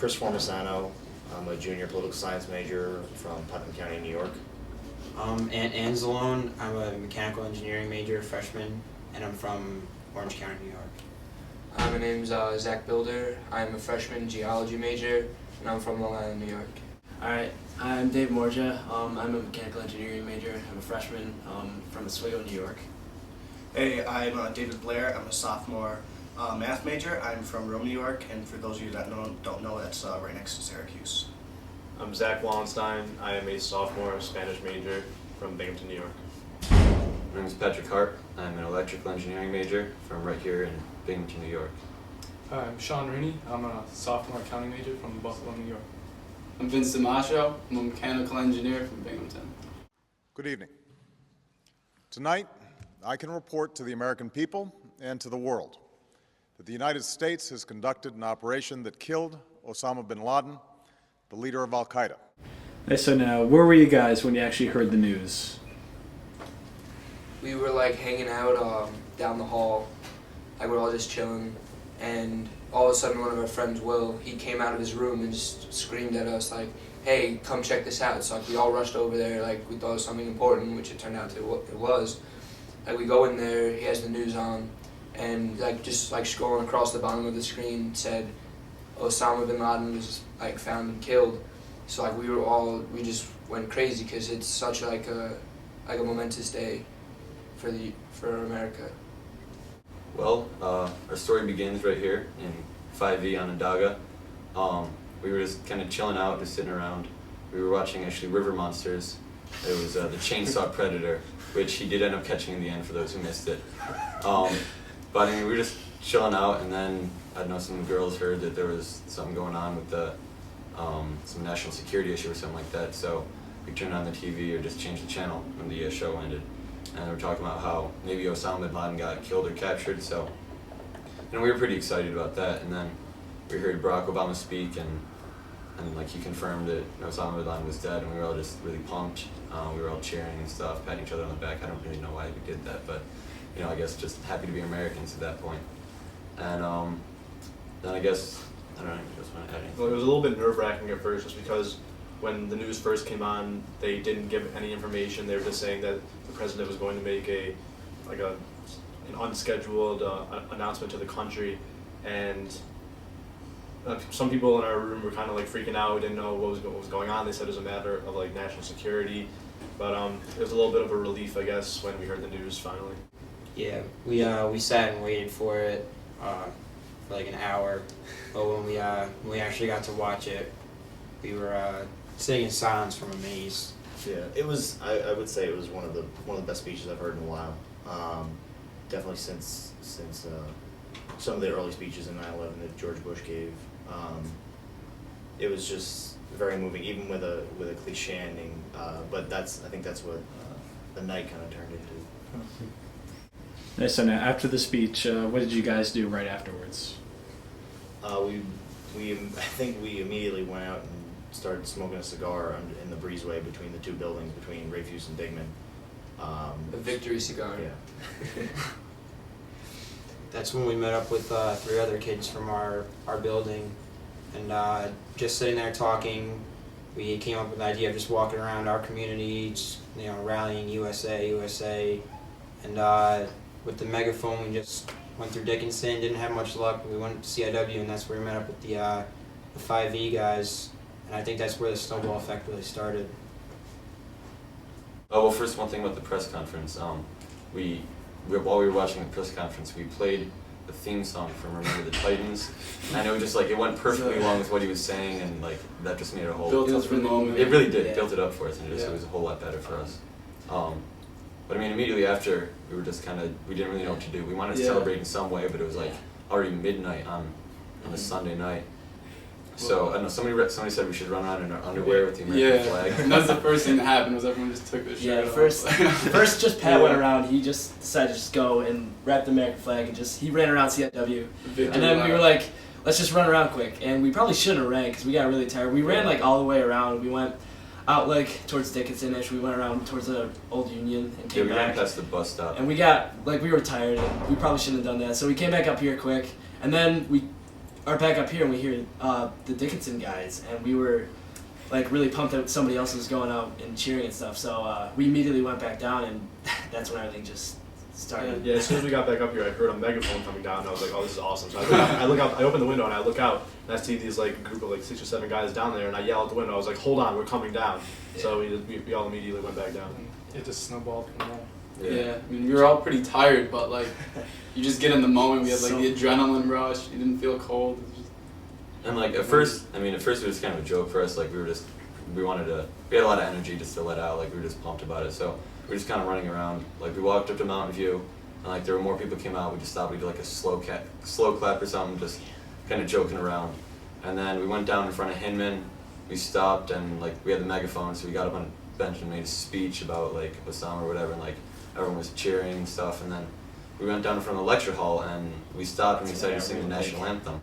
Chris Formisano. I'm a junior political science major from Putnam County, New York. Anzalone. I'm a mechanical engineering major, freshman, and I'm from Orange County, New York. My name's Zach Bilder. I'm a freshman geology major, and I'm from Long Island, New York. Alright, I'm Dave Morja. I'm a mechanical engineering major. I'm a freshman from Oswego, New York. Hey, I'm David Blair. I'm a sophomore math major. I'm from Rome, New York, and for those of you that don't know, that's right next to Syracuse. I'm Zach Wallenstein. I am a sophomore Spanish major from Binghamton, New York. My name is Patrick Hart. I'm an electrical engineering major from right here in Binghamton, New York. Hi, I'm Sean Rooney. I'm a sophomore accounting major from Buffalo, New York. I'm Vince DiMaggio. I'm a mechanical engineer from Binghamton. Good evening. Tonight, I can report to the American people and to the world that the United States has conducted an operation that killed Osama bin Laden, the leader of Al-Qaeda. Hey, so now, where were you guys when you actually heard the news? We were like hanging out down the hall, like we're all just chilling, and all of a sudden one of our friends, Will, he came out of his room and just screamed at us like, "Hey, come check this out." So like we all rushed over there, like we thought it was something important, which it turned out to what it was. Like we go in there, he has the news on, and like just like scrolling across the bottom of the screen said Osama bin Laden was like found and killed. So like we just went crazy because it's such like a momentous day for America. Well, our story begins right here in 5E Onondaga. We were just kind of chilling out, just sitting around. We were watching actually River Monsters. It was the Chainsaw Predator, which he did end up catching in the end for those who missed it. But I mean, we were just chilling out, and then I don't know, some girls heard that there was something going on with the some national security issue or something like that. So we turned on the TV or just changed the channel when the show ended, and we were talking about how maybe Osama bin Laden got killed or captured. So we were pretty excited about that. And then we heard Barack Obama speak, and like he confirmed that Osama bin Laden was dead, and we were all just really pumped. We were all cheering and stuff, patting each other on the back. I don't really know why we did that, but I guess just happy to be Americans at that point. And then I guess, I don't know, you just want to add anything? Well, it was a little bit nerve-wracking at first, just because when the news first came on, they didn't give any information. They were just saying that the president was going to make an unscheduled announcement to the country, and some people in our room were kind of like freaking out, didn't know what was going on. They said it was a matter of like national security, but it was a little bit of a relief, I guess, when we heard the news finally. Yeah, we sat and waited for it for like an hour, but when we actually got to watch it, we were sitting in silence from amaze. Yeah, it was. I would say it was one of the best speeches I've heard in a while. Definitely since some of the early speeches in 9/11 that George Bush gave. It was just very moving, even with a cliche ending. But I think that's what the night kind of turned into. So now, after the speech, what did you guys do right afterwards? I think we immediately went out and started smoking a cigar in the breezeway between the two buildings, between Rayfuse and Digman. A victory cigar. Yeah. That's when we met up with 3 other kids from our building, and just sitting there talking, we came up with the idea of just walking around our community, just, rallying USA, USA, and with the megaphone we just went through Dickinson, didn't have much luck. We went to CIW, and that's where we met up with the 5E guys, and I think that's where the snowball effect really started. Oh, well, first, one thing about the press conference. While we were watching the press conference, we played the theme song from Remember the Titans, and it was just like, it went perfectly along with what he was saying, and like that just made it a whole... Built up for the moment. It really did, built it up for us, and it was a whole lot better for us. But I mean, immediately after, we were just we didn't really know what to do. We wanted to celebrate in some way, but it was like already midnight on a Sunday night. So, I don't know, somebody said we should run around in our underwear with the American flag. And that's the first thing that happened, was everyone just took their shirt off. First just Pat went around, he just decided to just go and wrap the American flag, and he ran around CIW. And then we were like, let's just run around quick. And we probably shouldn't have ran, because we got really tired. We ran like all the way around. We went out like towards Dickinson-ish. We went around towards the old Union and came back. We ran past the bus stop. And we were tired, and we probably shouldn't have done that. So we came back up here quick, and then we are back up here and we hear the Dickinson guys, and we were like really pumped that somebody else was going out and cheering and stuff. So we immediately went back down, and that's when everything just started. Yeah, as soon as we got back up here, I heard a megaphone coming down, and I was like, "Oh, this is awesome!" So I look out, I open the window, and I look out, and I see these like group of like 6 or 7 guys down there, and I yell out the window. I was like, "Hold on, we're coming down!" Yeah. So we all immediately went back down. It just snowballed from there. Yeah, I mean, we were all pretty tired, but like, you just get in the moment. We had like the adrenaline rush. You didn't feel cold. It was just... And like at first it was kind of a joke for us. Like we had a lot of energy just to let out. Like we were just pumped about it. So we were just kind of running around. Like we walked up to Mountain View, and like there were more people came out. We just thought we'd do like a slow clap or something, just kind of joking around. And then we went down in front of Hinman. We stopped, and like we had the megaphone, so we got up on a bench and made a speech about like Osama or whatever, and like everyone was cheering and stuff. And then we went down in front of the lecture hall, and we stopped and we decided to sing the national anthem.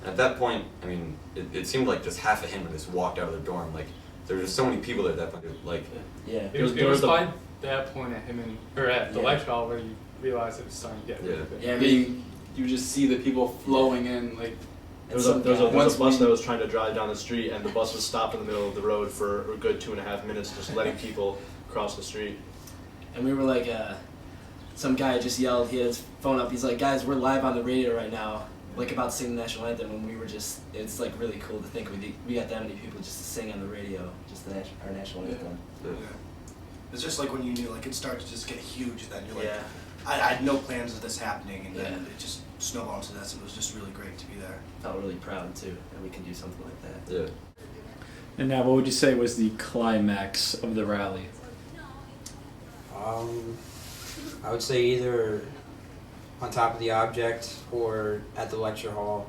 At that point, I mean, it seemed like just half of him just walked out of the dorm. Like there were just so many people there at that point. Like Yeah. It was by that point at the lecture hall where you realized it was starting to get really big. Yeah, I Yeah, mean, you just see the people flowing in, like. There was a bus that was trying to drive down the street, and the bus was stopped in the middle of the road for a good 2.5 minutes, just letting people cross the street. and we were like, some guy just yelled. He had his phone up. He's like, "Guys, we're live on the radio right now, like about to sing the national anthem." And we were just, it's like really cool to think we got that many people just to sing on the radio, just our national anthem. Yeah. It's just like when you knew like it started to just get huge. Then you're like, Yeah. I had no plans of this happening, and then Yeah. it just snowballed into this. It was just really great to be there. Felt really proud too that we can do something like that. yeah. And now, what would you say was the climax of the rally? I would say either on top of the object or at the lecture hall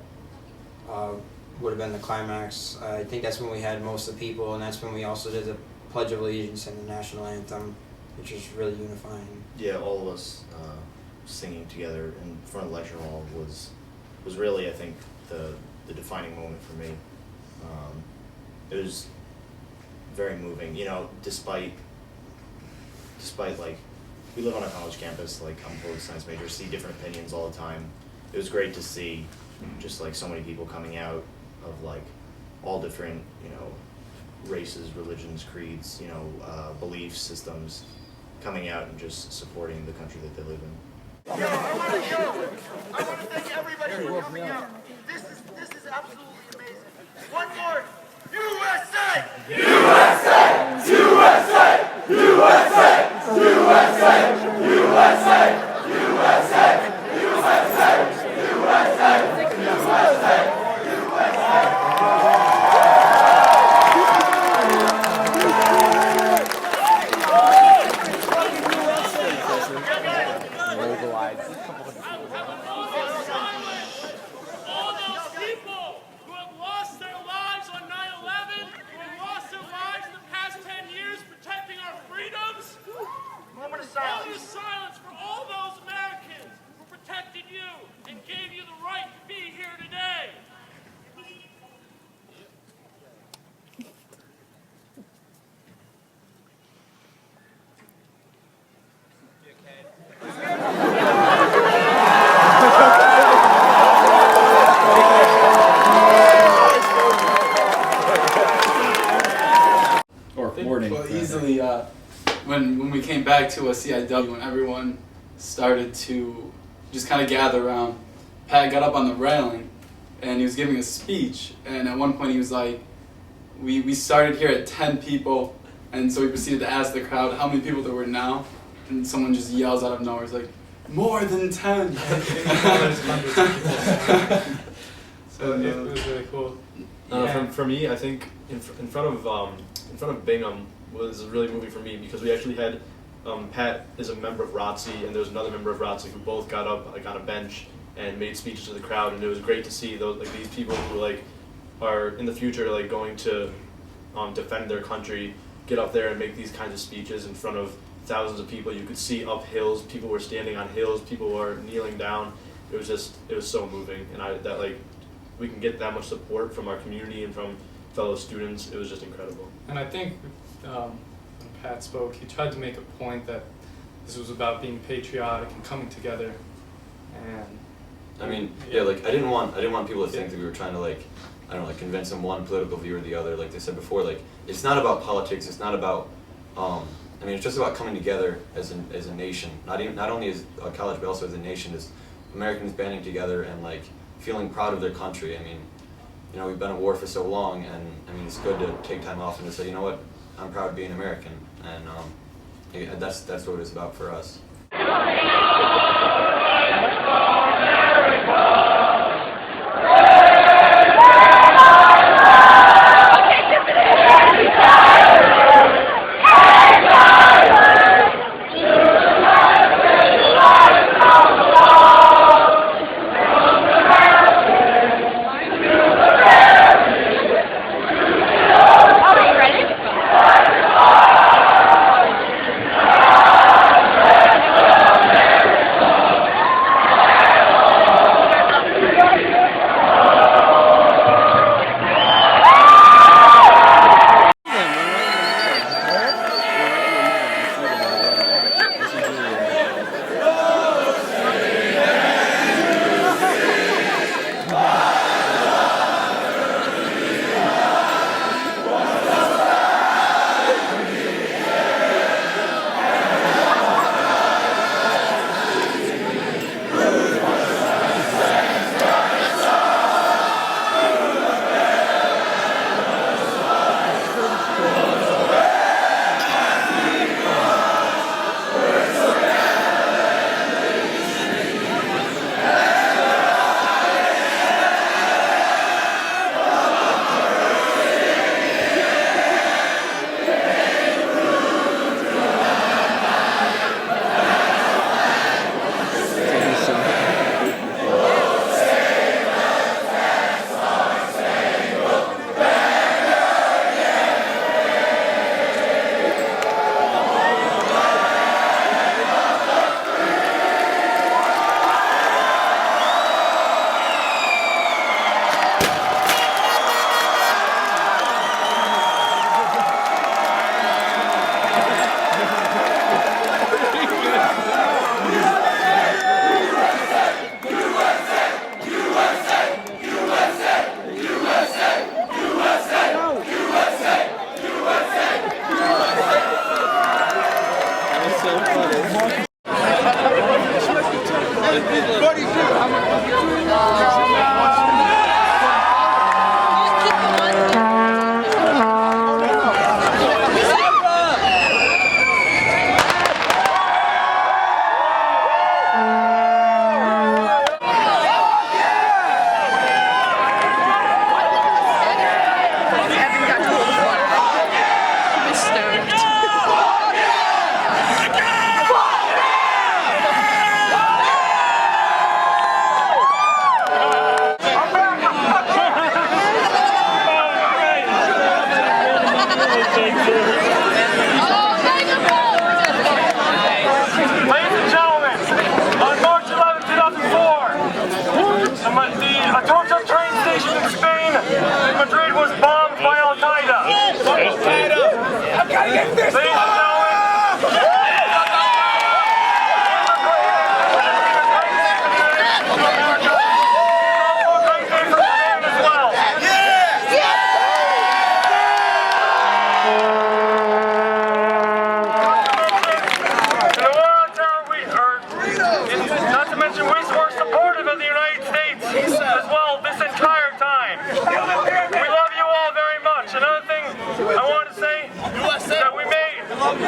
would have been the climax. I think that's when we had most of the people, and that's when we also did the Pledge of Allegiance and the national anthem, which was really unifying. Yeah, all of us singing together in front of the lecture hall was really, I think, the defining moment for me. It was very moving, you know, despite like, we live on a college campus, like I'm a political science major, see different opinions all the time. It was great to see just like so many people coming out of like all different, you know, races, religions, creeds, you know, belief systems, coming out and just supporting the country that they live in. I want to thank everybody for coming out. This is absolutely amazing. One more. USA! USA! USA! USA! USA! USA! USA! USA! USA! All those people who have lost their lives on 9/11, who have lost their lives in the past 10 years protecting our freedoms. Moment of Moment of silence. silence for all those Americans who protected you and gave you the right to be here today. Or morning. Well, rather. easily, when we came back to a CIW, when everyone started to just kind of gather around, Pat got up on the railing, and he was giving a speech, and at one point he was like, we started here at 10 people, and so he proceeded to ask the crowd how many people there were now, and someone just yells out of nowhere, it's like, more than 10! So it was really cool. For me, I think in front of Bingham was really moving for me because we actually had Pat is a member of ROTC and there was another member of ROTC who both got up like on a bench and made speeches to the crowd, and it was great to see those like these people who like are in the future like going to defend their country get up there and make these kinds of speeches in front of thousands of people. You could see up hills, people were standing on hills, people were kneeling down. It was so moving, and that like we can get that much support from our community and from fellow students. It was just incredible. And I think when Pat spoke, he tried to make a point that this was about being patriotic and coming together. And I mean, yeah, like I didn't want people to think that we were trying to like, I don't know, like convince them one political view or the other. Like they said before, like it's not about politics. It's not about. I mean, it's just about coming together as a nation. Not only as a college, but also as a nation. As Americans banding together and like feeling proud of their country. I mean, you know, we've been at war for so long, and I mean, it's good to take time off and to say, you know what, I'm proud of being American, and that's what it's about for us.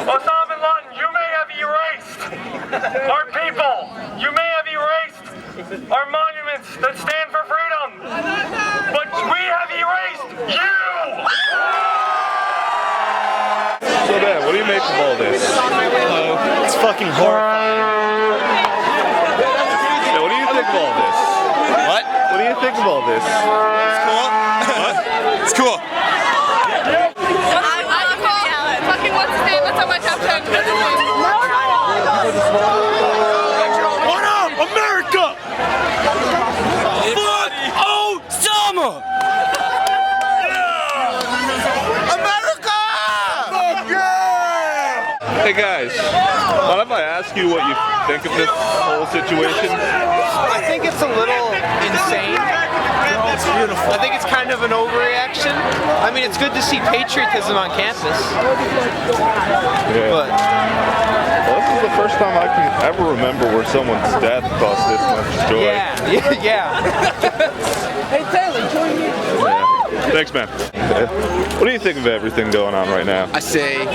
Osama bin Laden, you may have erased our people. You may have erased our monuments that stand for freedom. But we have erased So Dan, what do you make of all this? It's fucking horrifying. Yeah, what do you think of all this? What? What do you think of all this? It's cool. What? It's cool. Fucking what's his name? That's on my top 10. What up, America? Fuck Osama! America! Fuck yeah! Hey guys, mind if I ask you what you think of this whole situation? I think it's a little insane. It's beautiful. I think it's kind of an overreaction. I mean, it's good to see patriotism on campus. Yeah. But well, this is the first time I can ever remember where someone's death caused this much joy. yeah. Hey Taylor, join me. Yeah. Thanks, man. What do you think of everything going on right now? I say,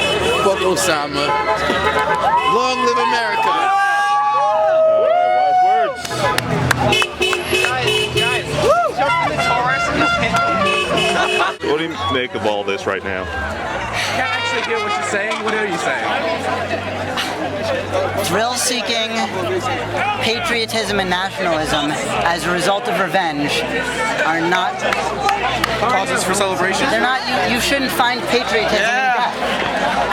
fuck Osama. Long live America. Wise words. Guys, jump in the Taurus and just hit me. What do you make of all this right now? I can't actually hear what you're saying. What are you saying? Thrill-seeking patriotism and nationalism as a result of revenge are not causes for celebration. They're not. You shouldn't find patriotism in death.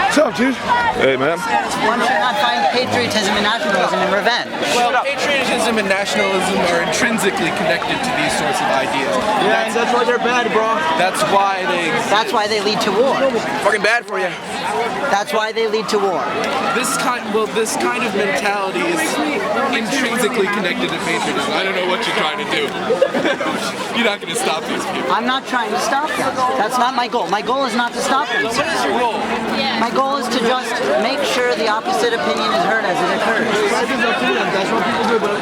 What's up, dude? Hey, man. One should not find patriotism and nationalism in revenge. Well, patriotism and nationalism are intrinsically connected to these sorts of ideas. Yeah, that's why they're bad, bro. That's why they exist. That's why they lead to war. Fucking bad for you. That's why they lead to war. This kind of mentality is intrinsically connected to patriotism. I don't know what you're trying to do. You're not going to stop these people. I'm not trying to stop them. That's not my goal. My goal is not to stop them. What is your goal? My goal is to just make sure the opposite opinion is heard as it occurs.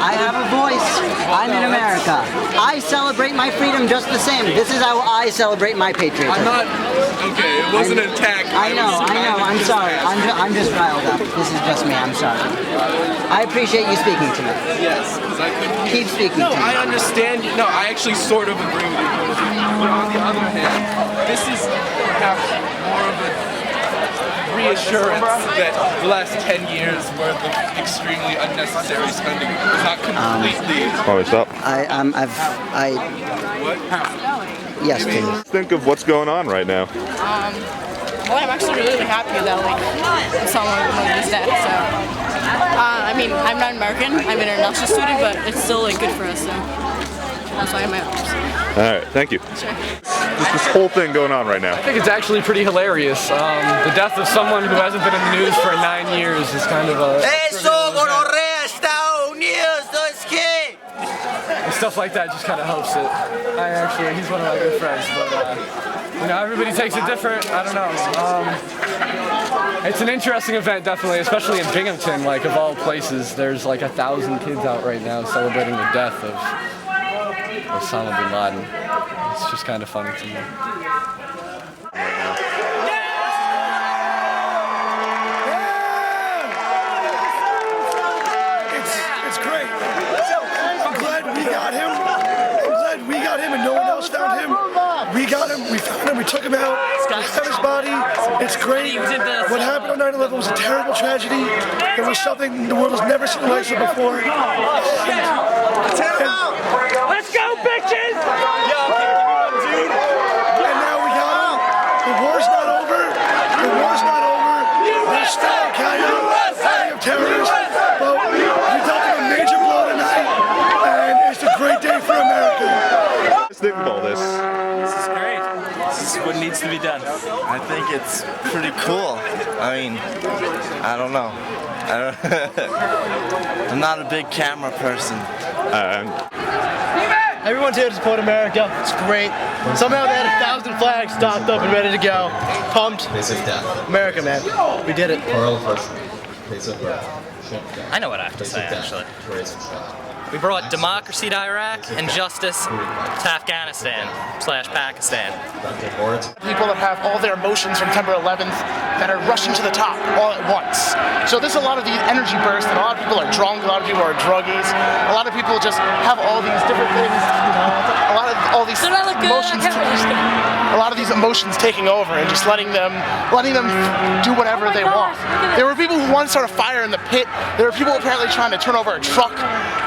I have a voice. I'm in America. I celebrate my freedom just the same. This is how I celebrate my patriotism. I'm not. Okay, it wasn't an attack. I know. I'm sorry. I'm just riled up. This is just me. I'm sorry. I appreciate you speaking to me. Yes, because I couldn't. Keep speaking to me. No, I understand. No, I actually sort of agree with you. But on the other hand, this is perhaps more of a reassurance that the last 10 years worth of extremely unnecessary spending is not completely. What's up? What? Yes, please. Think of what's going on right now. Well, I'm actually really happy that someone was dead. So, I mean, I'm not American. I'm an international student, but it's still good for us. So that's why I'm at hopes. All right, thank you. Sure. Just this whole thing going on right now. I think it's actually pretty hilarious. The death of someone who hasn't been in the news for 9 years is kind of a... Stuff like that just kind of helps it. He's one of my good friends, but everybody takes it different. I don't know. It's an interesting event, definitely, especially in Binghamton, of all places. There's 1,000 kids out right now celebrating the death of Osama bin Laden. It's just kind of funny to me. It's great. I'm glad we got him. I'm glad we got him and no one else found him. We got him, we found him, we took him out, we found his body. It's great. What happened on 9/11 was a terrible tragedy. It was something the world has never seen like it before. Let's go, bitches! And now we got him. The war's not over. The war's not over. There's still Al-Qaeda of terrorists. But we dealt with a major blow tonight, and it's a great day for America. Let's think of all this. This is great. This is what needs to be done. I think it's pretty cool. I mean, I don't know. I'm not a big camera person. Everyone's here to support America. It's great. Somehow they had 1,000 flags stocked up and ready to go. Pumped. America, man. We did it. I know what I have to say, actually. We brought democracy to Iraq and justice to Afghanistan/Pakistan. People that have all their emotions from September 11th that are rushing to the top all at once. So there's a lot of these energy bursts, and a lot of people are drunk, a lot of people are druggies, a lot of people just have all these different things, a lot of all these emotions, a lot of these emotions taking over and just letting them do whatever they want. There were people who wanted to start a fire in the pit. There were people apparently trying to turn over a truck.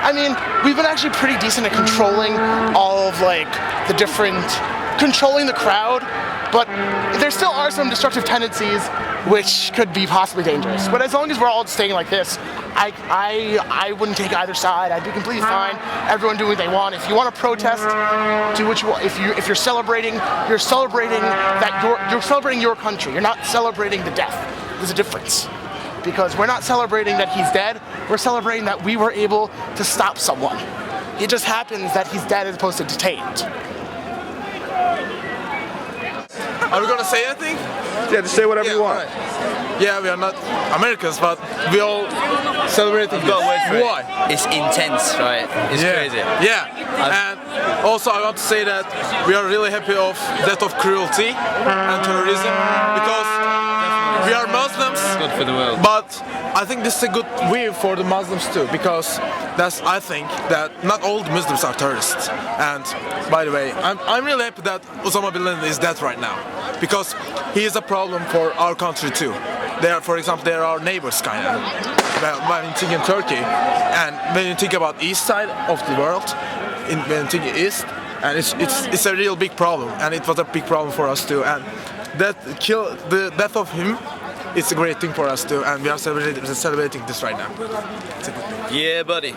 I mean, we've been actually pretty decent at controlling all of controlling the crowd, but there still are some destructive tendencies which could be possibly dangerous. But as long as we're all staying like this, I wouldn't take either side. I'd be completely fine. Everyone do what they want. If you want to protest, do what you want. If you're celebrating, you're celebrating your country. You're not celebrating the death. There's a difference. Because we're not celebrating that he's dead, we're celebrating that we were able to stop someone. It just happens that he's dead as opposed to detained. Are we gonna say anything? Yeah, just say whatever you want. Right. Yeah, we are not Americans, but we all celebrating this. Why? It's intense, right? It's crazy. Yeah, and also I want to say that we are really happy of death of cruelty and terrorism because we are Muslims. Good for the world. But I think this is a good way for the Muslims too, because I think that not all the Muslims are terrorists. And by the way, I'm really happy that Osama bin Laden is dead right now, because he is a problem for our country too. For example, they are our neighbors kind of. When you think in Turkey, and when you think about east side of the world, when you think east, and it's a real big problem, and it was a big problem for us too. And the death of him, it's a great thing for us too, and we are celebrating this right now. It's a good thing. Yeah, buddy.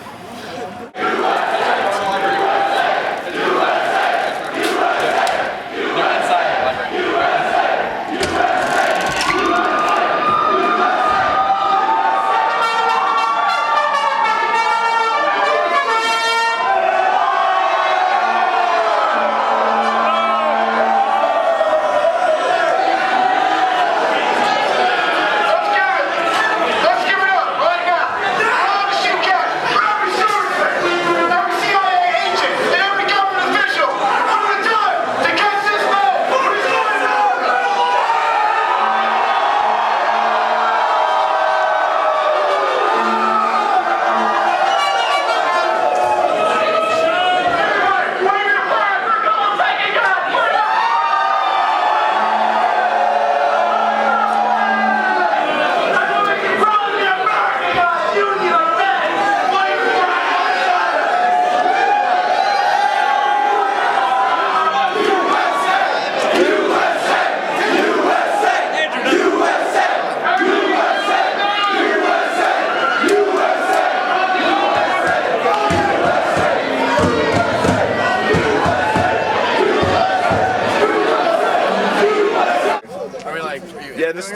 Yeah, just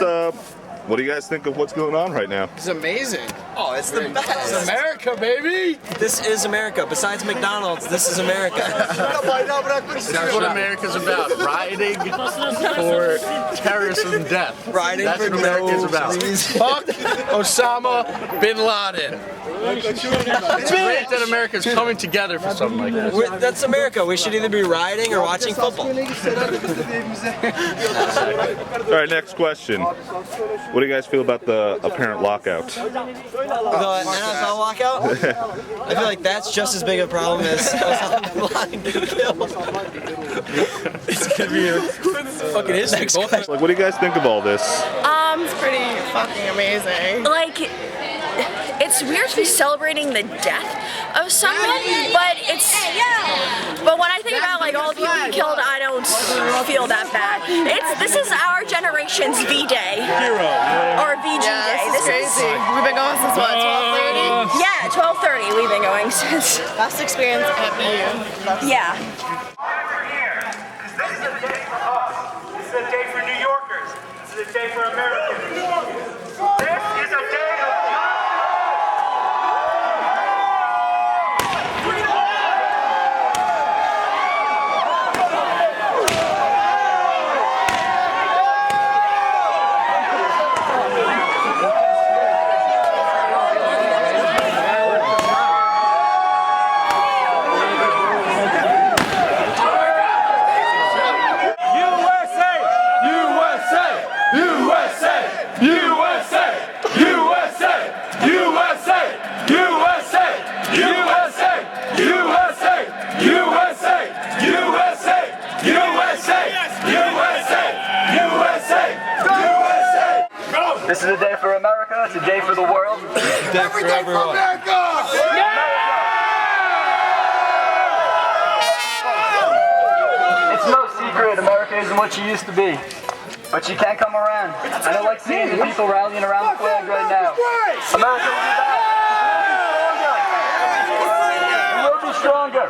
what do you guys think of what's going on right now? It's amazing. Oh, it's the best. It's America, baby. This is America. Besides McDonald's, this is America. That's what America's about. Riding for terrorism and death. Riding That's for what America's about. Fuck Osama bin Laden. It's great that America's coming together for something like this. That's America. We should either be riding or watching football. All right, next question. What do you guys feel about the apparent lockout? The NFL lockout? I feel like that's just as big a problem as Osama bin Laden getting killed. It's gonna be a fucking history. Like, what do you guys think of all this? It's pretty fucking amazing. Like, it's weird to be celebrating the death of someone, but when I think about like all the people he killed, I don't feel that bad. This is our generation's V-Day. Or VG Day. This is crazy. We've been going since what, 12:30? Yeah, 12:30 we've been going since. Best experience at BU. Yeah. This is a day for us. This is a day for New Yorkers. This is a day for Americans. This is a day of This is a day for America. It's a day for the world. It's a day for everyone. It's no secret America isn't what she used to be. But she can't come around. And I like seeing the people rallying around the flag right now. America will be back. It will be stronger.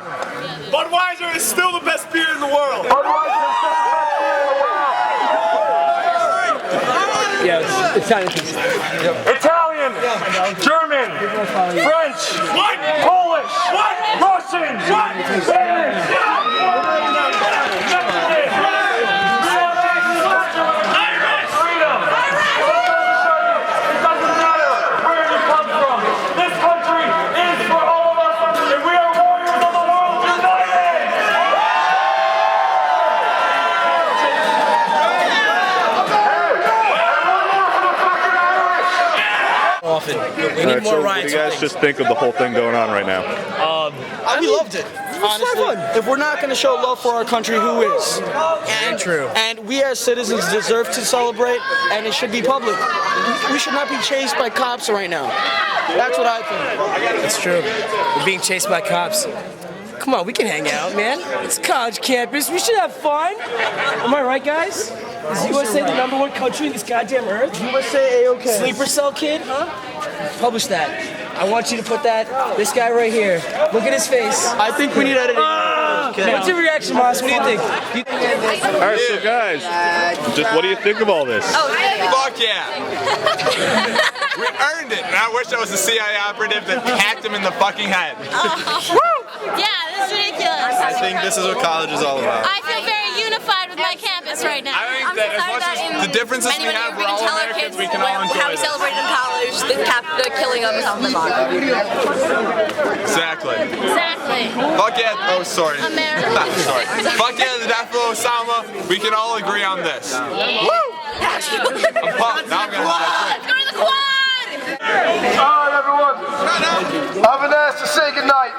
Budweiser is still the best beer in the world. Budweiser is still the best beer in the world. Yeah, Italian. Italian, German, French, Polish, Russian, Spanish. We need more riots. What do you guys just think of the whole thing going on right now? We loved it. Honestly, if we're not going to show love for our country, who is? And true. And we as citizens deserve to celebrate, and it should be public. We should not be chased by cops right now. That's what I think. It's true. We're being chased by cops. Come on, we can hang out, man. It's a college campus. We should have fun. Am I right, guys? Is USA the #1 country in this goddamn earth? USA A-OK. Sleeper cell kid, huh? Publish that. I want you to put that, this guy right here. Look at his face. I think we need editing. What's your reaction, Moss? What do you think? All right, so guys, just what do you think of all this? Fuck yeah. We earned it, and I wish I was the CIA operative that hacked him in the fucking head. Yeah, this is ridiculous. I think this is what college is all about. I feel very unified with my campus right now. I think that as much as the differences we have, we're all Americans, we can all enjoy how we this. celebrated in college, the killing of Osama bin Laden. Exactly. Exactly. Fuck yeah, oh sorry. America. Sorry. Fuck yeah, the death of Osama, we can all agree on this. Woo! I'm pumped, now I'm gonna have that Let's go to the quad! Alright everyone, I've been asked to say goodnight.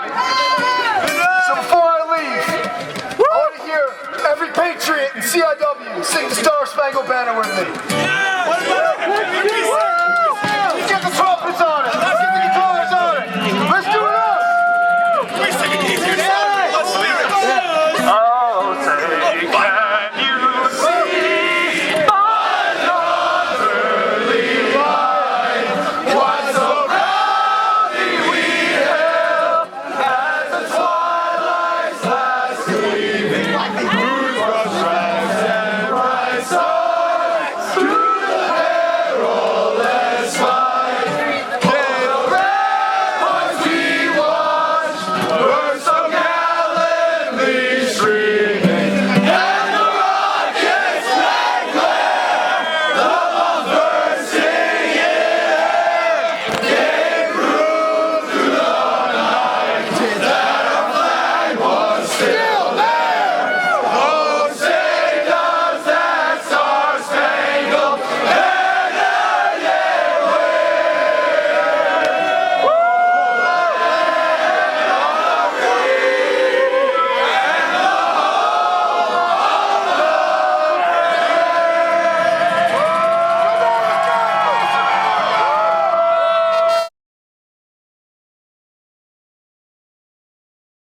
So before I leave, I want to hear every patriot in CIW sing the Star Spangled Banner with me.